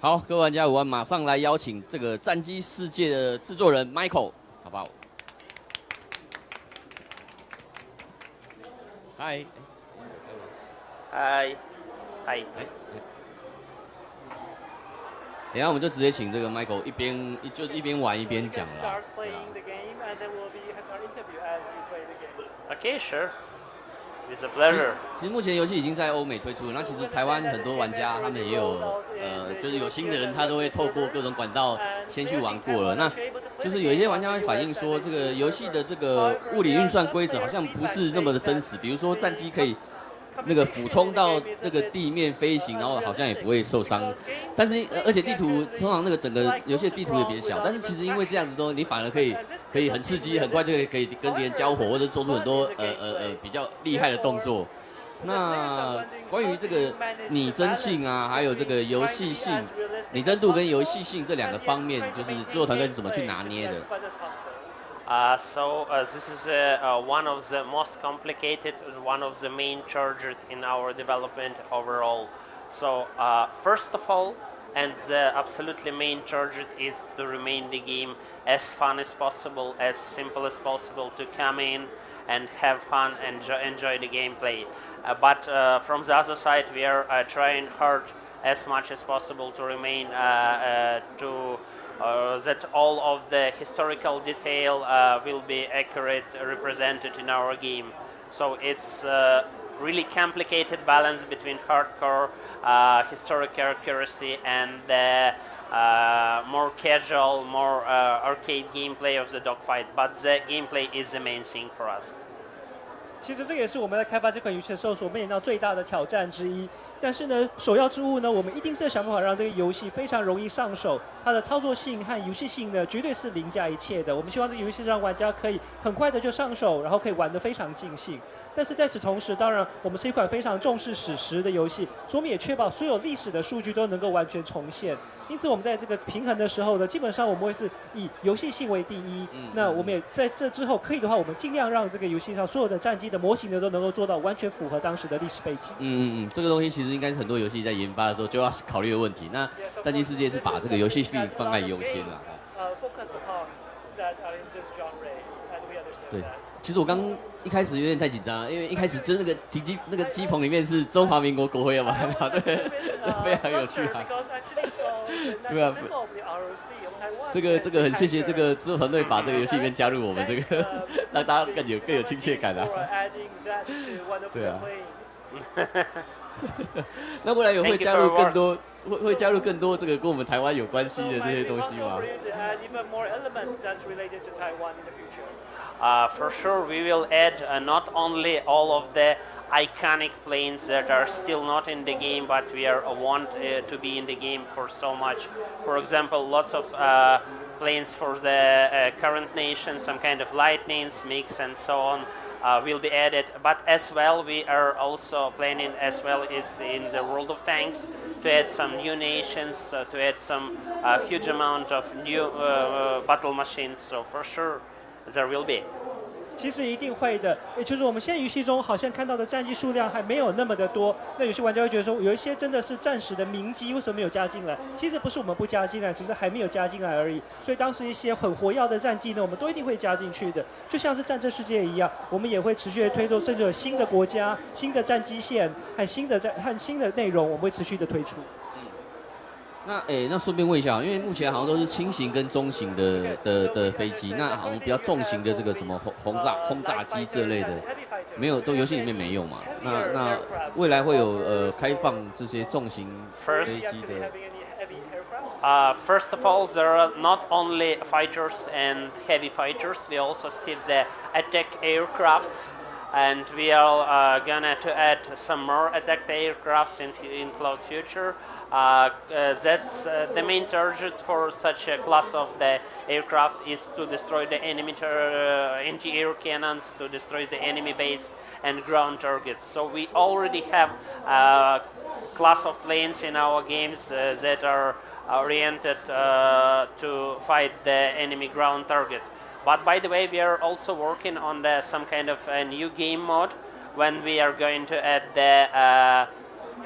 好，各位玩家，我们马上来邀请这个《战机世界》的制作人 Michael， 好不好？嗨，嗨，嗨，等一下我们就直接请这个 Michael 一边玩一边讲啦。Okay, sure. It's a pleasure. 其实目前游戏已经在欧美推出了，那其实台湾很多玩家他们也有就是有新的人他都会透过各种管道先去玩过了。那就是有一些玩家会反映说，这个游戏的这个物理运算规则好像不是那么的真实，比如说战机可以那个俯冲到那个地面飞行，然后好像也不会受伤。但是而且地图通常那个整个游戏的地图也比较小，但是其实因为这样子都你反而可以很刺激，很快就可以跟敌人交火，或者做出很多比较厉害的动作。那关于这个拟真性啊，还有这个游戏性、拟真度跟游戏性这两个方面，就是制作团队是怎么去拿捏的？This is one of the most complicated and one of the main charges in our development overall. So first of all, and the absolutely main target is to remain the game as fun as possible, as simple as possible, to come in and have fun and enjoy the gameplay. But from the other side, we are trying hard as much as possible to remain that all of the historical detail will be accurate represented in our game. So it's really complicated balance between hardcore historical accuracy and the more casual, more arcade gameplay of the dogfight. But the gameplay is the main thing for us. 其实这也是我们在开发这款游戏的时候所面临到最大的挑战之一。但是呢，首要之务呢，我们一定是要想办法让这个游戏非常容易上手，它的操作性和游戏性呢，绝对是凌驾一切的。我们希望这个游戏让玩家可以很快的就上手，然后可以玩得非常尽兴。但是在此同时，当然我们是一款非常重视史实的游戏，所以我们也确保所有历史的数据都能够完全重现。因此，我们在这个平衡的时候呢，基本上我们会是以游戏性为第一。那我们也在这之后，可以的话，我们尽量让这个游戏上所有的战机的模型呢，都能够做到完全符合当时的历史背景。这个东西其实应该是很多游戏在研发的时候就要考虑的问题。那战机世界是把这个游戏性放在优先了。对。其实我刚一开始有点太紧张了，因为一开始就是那个机棚里面是中华民国国徽的嘛，对，非常有趣啊。对啊，这个很谢谢这个制作团队把这个游戏里面加入我们这个，让大家更有亲切感啊。对啊。那未来也会加入更多，会加入更多这个跟我们台湾有关系的这些东西吗？ For sure, we will add not only all of the iconic planes that are still not in the game, but we want to be in the game for so much. For example, lots of planes for the current nation, some kind of lightnings, MiGs, and so on. Will be added, but as well we are also planning as well is in the World of Tanks to add some new nations, to add some huge amount of new battle machines. So for sure, there will be. 其实一定会的，也就是我们现在游戏中好像看到的战机数量还没有那么的多。那有些玩家会觉得说，有一些真的是战时的名机，为什么没有加进来？其实不是我们不加进来，只是还没有加进来而已。所以当时一些很活跃的战机呢，我们都一定会加进去的。就像是战争世界一样，我们也会持续的推动，甚至有新的国家、新的战机线和新的内容，我们会持续的推出。那顺便问一下，因为目前好像都是轻型跟中型的飞机，那好像比较重型的这个什么轰炸机这类的，没有，都游戏里面没有嘛？那未来会有开放这些重型飞机的。First of all, there are not only fighters and heavy fighters. We also still the attack aircrafts. And we are gonna to add some more attack aircrafts in close future. That's the main target for such a class of the aircraft is to destroy the enemy anti-air cannons, to destroy the enemy base and ground targets. So we already have a class of planes in our games that are oriented to fight the enemy ground target. But by the way, we are also working on some kind of a new game mode when we are going to add the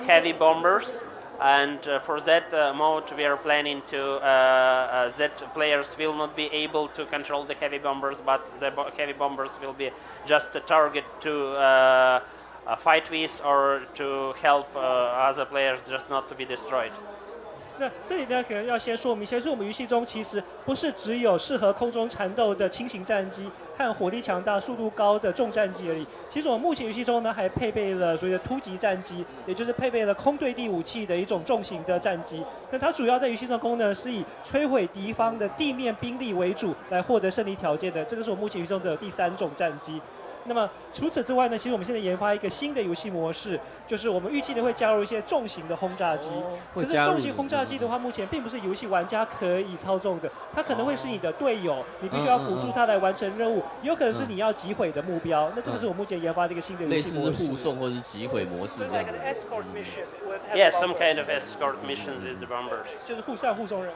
heavy bombers And for that mode, we are planning to that players will not be able to control the heavy bombers, but the heavy bombers will be just a target to fight with or to help other players just not to be destroyed. 那这里呢，可能要先说明一下，是我们游戏中其实不是只有适合空中缠斗的轻型战机和火力强大、速度高的重战机而已。其实我们目前游戏中呢，还配备了所谓的突击战机，也就是配备了空对地武器的一种重型的战机。那它主要在游戏中的功能是以摧毁敌方的地面兵力为主，来获得胜利条件的。这个是我们目前游戏中的第3种战机。那么除此之外呢，其实我们现在研发一个新的游戏模式，就是我们预计呢会加入一些重型的轰炸机。可是重型轰炸机的话，目前并不是游戏玩家可以操纵的，它可能会是你的队友，你必须要辅助他来完成任务，也有可能是你要击毁的目标。那这个是我目前研发的一个新的游戏模式，类似是护送或者是击毁模式这样。Yeah, some kind of escort missions with the bombers. 就是互相护送人。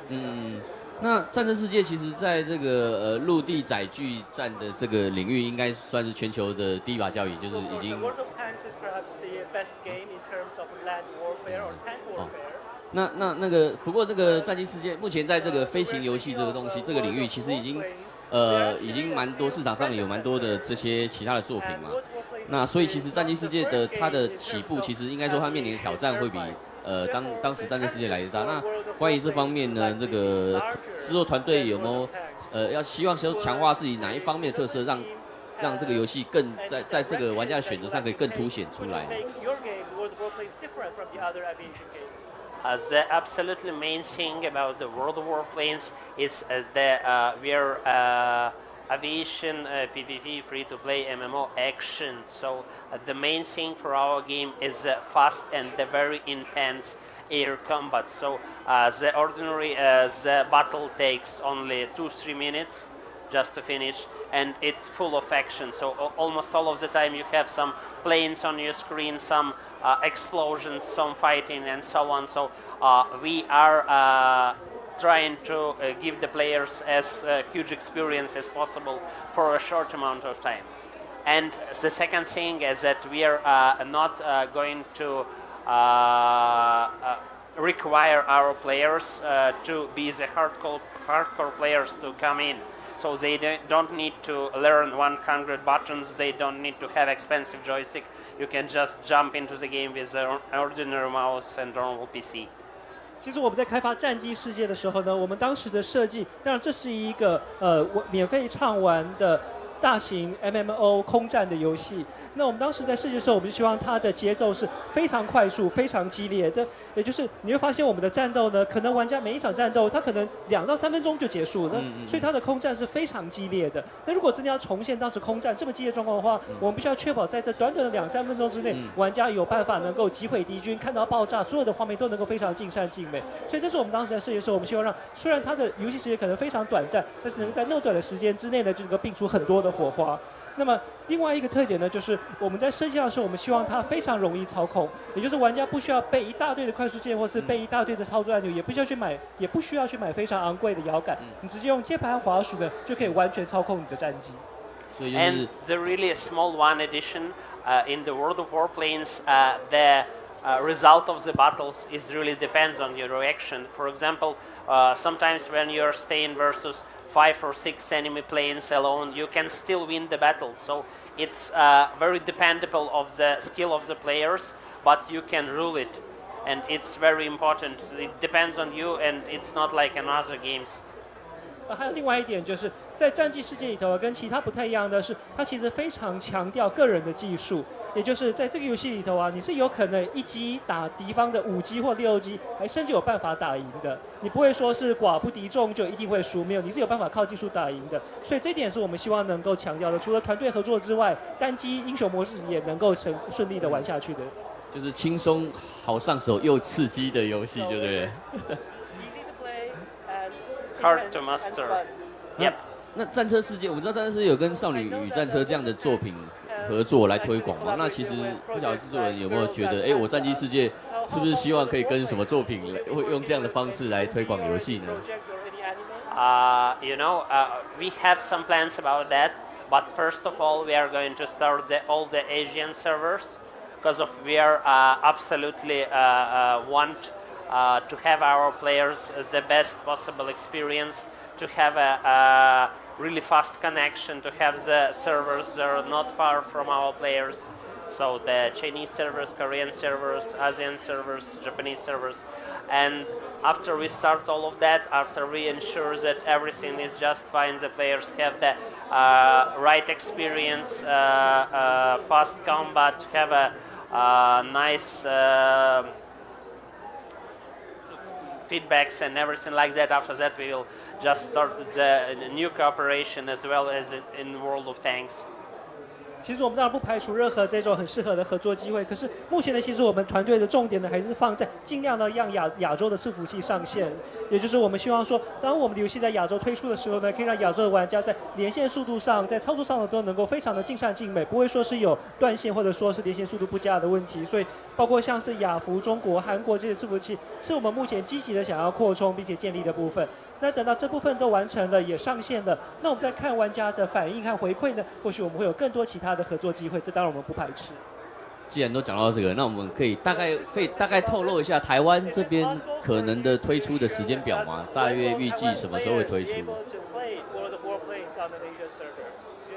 那战争世界其实在这个陆地载具战的这个领域，应该算是全球的第一把交椅，就是已经。World of Tanks is perhaps the best game in terms of land warfare or tank warfare. 那个不过这个战机世界目前在这个飞行游戏这个东西这个领域，其实已经蛮多市场上有蛮多的这些其他的作品嘛。那所以其实战机世界的它的起步，其实应该说它面临的挑战会比当时战争世界来得大。那关于这方面呢，这个制作团队有没有要希望说强化自己哪一方面的特色，让这个游戏更在这个玩家的选择上可以更凸显出来？ The absolutely main thing about the World of Warplanes is that we are aviation PvP free-to-play MMO action. So the main thing for our game is fast and the very intense air combat. So the ordinary the battle takes only 2-3 minutes just to finish, and it's full of action. So almost all of the time you have some planes on your screen, some explosions, some fighting, and so on. So we are trying to give the players as huge experience as possible for a short amount of time. And the second thing is that we are not going to require our players to be the hardcore players to come in. So they don't need to learn 100 buttons, they don't need to have expensive joystick. You can just jump into the game with an ordinary mouse and normal PC. 其实我们在开发战机世界的时候呢，我们当时的设计，当然这是一个免费畅玩的大型 MMO 空战的游戏。那我们当时在设计的时候，我们就希望它的节奏是非常快速、非常激烈的。也就是你会发现我们的战斗呢，可能玩家每一场战斗，它可能2到3分钟就结束了，所以它的空战是非常激烈的。那如果真的要重现当时空战这么激烈状况的话，我们必须要确保在这短短的2-3分钟之内，玩家有办法能够击毁敌军，看到爆炸，所有的画面都能够非常尽善尽美。所以这是我们当时在设计的时候，我们希望让虽然它的游戏时间可能非常短暂，但是能够在那么短的时间之内呢，就能够迸出很多的火花。那么另外一个特点呢，就是我们在设计上的时候，我们希望它非常容易操控，也就是玩家不需要背一大堆的快速键，或是背一大堆的操作按钮，也不需要去买非常昂贵的摇杆，你直接用键盘和滑鼠呢，就可以完全操控你的战机。And the really small one addition in the World of Warplanes, the result of the battles is really depends on your reaction. For example, sometimes when you're staying versus 5 or 6 enemy planes alone, you can still win the battle. So it's very dependable of the skill of the players, but you can rule it, and it's very important. It depends on you, and it's not like in other games. 还有另外一点就是在战机世界里头，跟其他不太一样的是，它其实非常强调个人的技术。也就是在这个游戏里头啊，你是有可能1击打敌方的5击或6击，还甚至有办法打赢的。你不会说是寡不敌众就一定会输，没有，你是有办法靠技术打赢的。所以这一点是我们希望能够强调的。除了团队合作之外，单机英雄模式也能够顺利的玩下去的。就是轻松、好上手又刺激的游戏，对不对？Hard to master. Yep. 那战车世界，我们知道战车世界有跟少女与战车这样的作品合作来推广嘛？那其实不晓得制作人有没有觉得，我战机世界是不是希望可以跟什么作品会用这样的方式来推广游戏呢？We have some plans about that, but first of all, we are going to start all the Asian servers because we are absolutely want to have our players the best possible experience, to have a really fast connection, to have the servers that are not far from our players. So the Chinese servers, Korean servers, ASEAN servers, Japanese servers. And after we start all of that, after we ensure that everything is just fine, the players have the right experience, fast combat, have a nice feedbacks and everything like that. After that, we will just start the new cooperation as well as in World of Tanks. 其实我们当然不排除任何这种很适合的合作机会，可是目前呢，其实我们团队的重点呢，还是放在尽量的让亚洲的伺服器上线，也就是我们希望说，当我们的游戏在亚洲推出的时候呢，可以让亚洲的玩家在连线速度上、在操作上呢，都能够非常的尽善尽美，不会说是有断线或者说是连线速度不佳的问题。所以，包括像是亚服、中国、韩国这些伺服器，是我们目前积极的想要扩充并且建立的部分。那等到这部分都完成了，也上线了，那我们再看玩家的反应和回馈呢，或许我们会有更多其他的合作机会，这当然我们不排斥。既然都讲到这个，那我们可以大概透露一下台湾这边可能的推出的时间表吗？大约预计什么时候会推出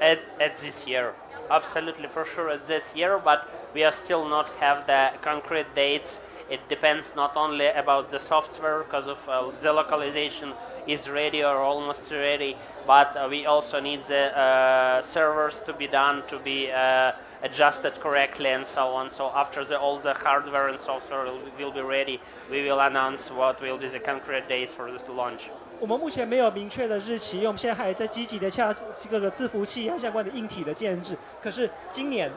？At this year, absolutely for sure at this year, but we are still not have the concrete dates. It depends not only about the software because of the localization is ready or almost ready, but we also need the servers to be done, to be adjusted correctly and so on. So after all the hardware and software will be ready, we will announce what will be the concrete dates for this launch. 我们目前没有明确的日期，因为我们现在还在积极的洽各个伺服器和相关的硬体的建制。可是今年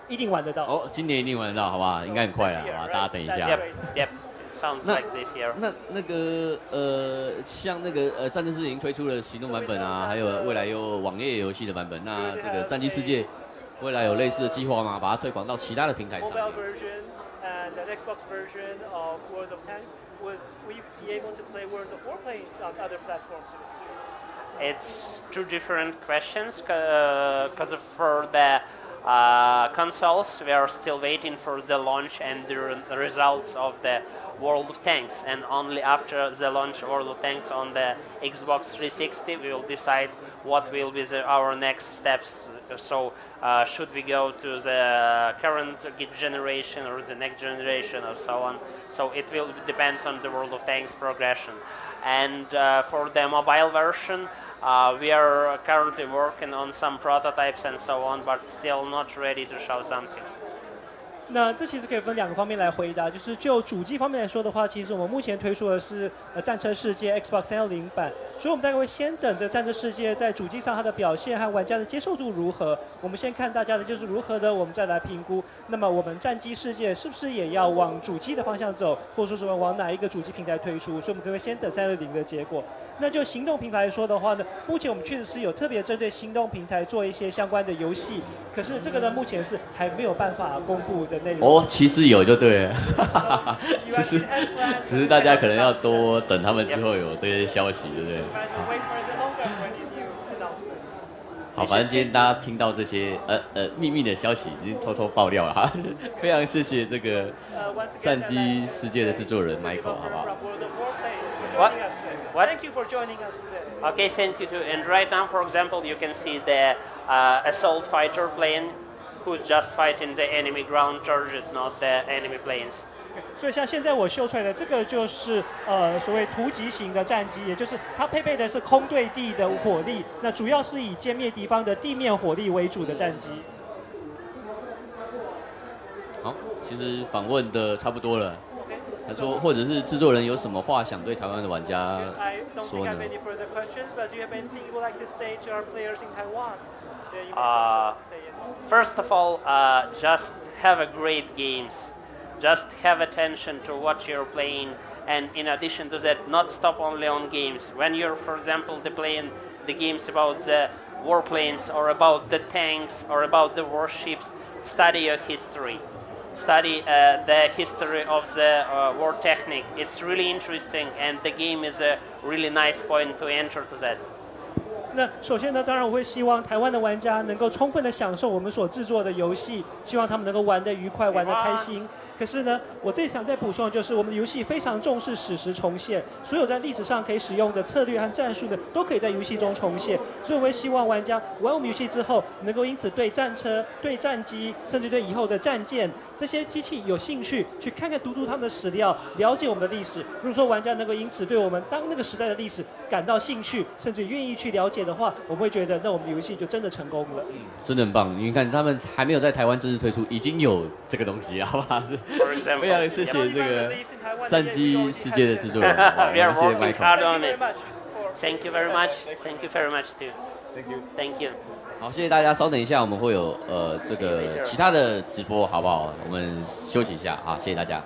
一定玩得到。哦，今年一定玩得到，好不好？应该很快了，好吧？大家等一下。Yep. Sounds like this year. 那个像那个战争世界已经推出了行动版本啊，还有未来有网页游戏的版本。那这个战机世界未来有类似的计划吗？把它推广到其他的平台上面。And an Xbox version of World of Tanks, would we be able to play World of Warplanes on other platforms in the future? It's two different questions because for the consoles, we are still waiting for the launch and the results of the World of Tanks, and only after the launch of World of Tanks on the Xbox 360 we will decide what will be our next steps. So should we go to the current generation or the next generation or so on. So it will depends on the World of Tanks progression. And for the mobile version, we are currently working on some prototypes and so on, but still not ready to show something. 那这其实可以分两个方面来回答，就是就主机方面来说的话，其实我们目前推出的是战车世界 Xbox 360版，所以我们大概会先等着战车世界在主机上它的表现和玩家的接受度如何，我们先看大家的接受度如何的，我们再来评估。那么我们战机世界是不是也要往主机的方向走，或者说是往哪一个主机平台推出？所以我们可能会先等360的结果。那就行动平台来说的话呢，目前我们确实是有特别针对行动平台做一些相关的游戏，可是这个呢目前是还没有办法公布的内容。哦，其实有就对了，只是大家可能要多等他们之后有这些消息，对不对？好，反正今天大家听到这些秘密的消息已经偷偷爆料了哈，非常谢谢这个战机世界的制作人 Michael， 好不好？ What? Thank you for joining us today. Okay, thank you too. And right now, for example, you can see the assault fighter plane who's just fighting the enemy ground target, not the enemy planes. 所以像现在我秀出来的这个就是所谓突击型的战机，也就是它配备的是空对地的火力，那主要是以歼灭敌方的地面火力为主的战机。好，其实访问的差不多了。他说，或者是制作人有什么话想对台湾的玩家说呢？ First of all, just have a great games. Just have attention to what you're playing, and in addition to that, not stop only on games. When you're, for example, playing the games about the warplanes or about the tanks or about the warships, study your history. Study the history of the war technique. It's really interesting, and the game is a really nice point to enter to that. 那首先呢，当然我会希望台湾的玩家能够充分的享受我们所制作的游戏，希望他们能够玩得愉快，玩得开心。可是呢，我最想再补充的就是，我们的游戏非常重视史实重现，所有在历史上可以使用的策略和战术呢，都可以在游戏中重现。所以我会希望玩家玩我们游戏之后，能够因此对战车、对战机，甚至对以后的战舰这些机器有兴趣，去看看、读他们的史料，了解我们的历史。如果说玩家能够因此对我们当那个时代的历史感到兴趣，甚至愿意去了解的话，我们会觉得那我们的游戏就真的成功了。真的很棒，你看他们还没有在台湾正式推出，已经有这个东西，好不好？非常谢谢这个战机世界的制作人，We are 谢谢 working hard Michael。 on it. Thank you very much. Thank you very much too. Thank you. Thank you. 好，谢谢大家，稍等一下，我们会有这个其他的直播，好不好？我们休息一下，好，谢谢大家。